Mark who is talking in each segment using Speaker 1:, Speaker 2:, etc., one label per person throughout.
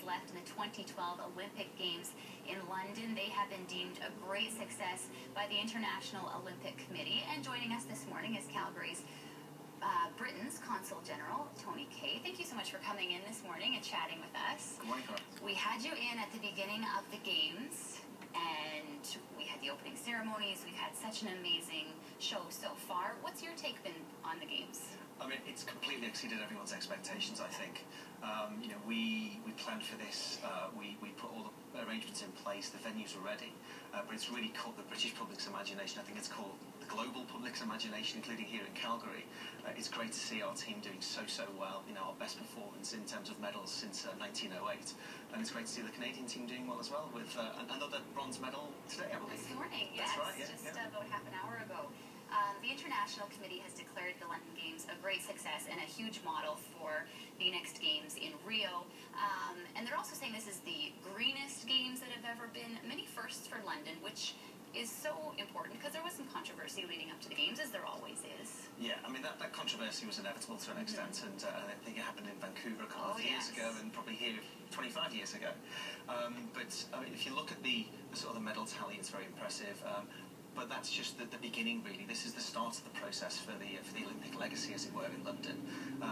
Speaker 1: left in the 2012 Olympic Games in London. They have been deemed a great success by the International Olympic Committee. And joining us this morning is Calgary's Britain's Consul General, Tony Kay. Thank you so much for coming in this morning and chatting with us.
Speaker 2: Good morning, Carl.
Speaker 1: We had you in at the beginning of the Games, and we had the opening ceremonies. We've had such an amazing show so far. What's your take been on the Games?
Speaker 2: I mean, it's completely exceeded everyone's expectations, I think. We planned for this, we put all the arrangements in place, the venues were ready, but it's really caught the British public's imagination. I think it's caught the global public's imagination, including here in Calgary. It's great to see our team doing so well, our best performance in terms of medals since 1908, and it's great to see the Canadian team doing well as well, with another bronze medal today, I believe.
Speaker 1: This morning, yes,
Speaker 2: that's right,
Speaker 1: about half an hour ago. The International Committee has declared the London Games a great success and a huge model for the next Games in Rio. And they're also saying this is the greenest Games that have ever been. Many firsts for London, which is so important because there was some controversy leading up to the Games, as there always is.
Speaker 2: Yeah, I mean, that controversy was inevitable to an extent, and I think it happened in Vancouver a couple of years ago, and probably here 25 years ago. But I mean, if you look at the sort of the medal tally, it's very impressive. But that's just the beginning, really. This is the start of the process for the Olympic legacy, as it were, in London.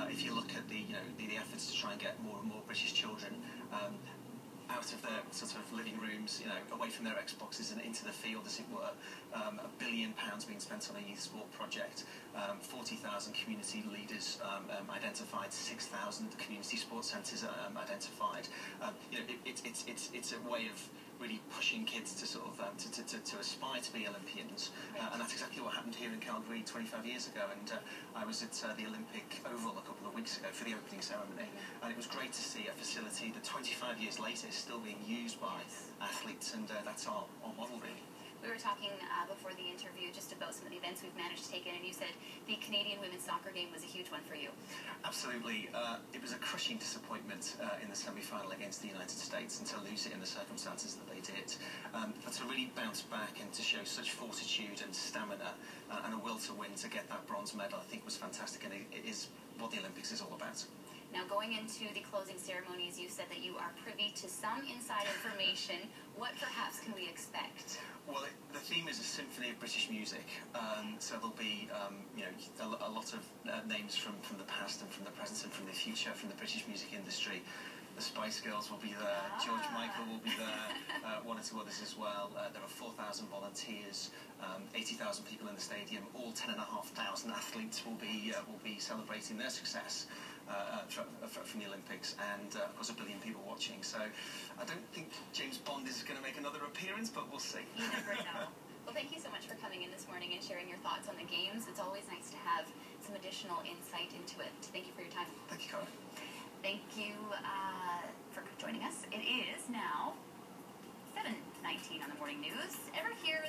Speaker 2: If you look at the efforts to try and get more and more British children out of their sort of living rooms, away from their Xboxes and into the field, as it were. £1 billion being spent on a youth sport project. 40,000 community leaders identified. 6,000 community sports centres identified. It's a way of really pushing kids to sort of to aspire to be Olympians, and that's exactly what happened here in Calgary 25 years ago. And I was at the Olympic Oval a couple of weeks ago for the opening ceremony, and it was great to see a facility that 25 years later is still being used by athletes, and that's our model, really.
Speaker 1: We were talking before the interview just about some of the events we've managed to take in, and you said the Canadian women's soccer game was a huge one for you.
Speaker 2: Absolutely. It was a crushing disappointment in the semi-final against the United States, and to lose it in the circumstances that they did. But to really bounce back and to show such fortitude and stamina and a will to win to get that bronze medal, I think was fantastic, and it is what the Olympics is all about.
Speaker 1: Now, going into the closing ceremonies, you said that you are privy to some inside information. What perhaps can we expect?
Speaker 2: Well, the theme is a symphony of British music, so there'll be, a lot of names from the past and from the present and from the future from the British music industry. The Spice Girls will be there, George Michael will be there, one or two others as well. There are 4,000 volunteers, 80,000 people in the stadium. All 10,500 athletes will be celebrating their success from the Olympics, and of course 1 billion people watching. So I don't think James Bond is going to make another appearance, but we'll see.
Speaker 1: You never know. Well, thank you so much for coming in this morning and sharing your thoughts on the Games. It's always nice to have some additional insight into it. Thank you for your time.
Speaker 2: Thank you, Cara.
Speaker 1: Thank you for joining us. It is now 7:19 on the morning news. Ever hear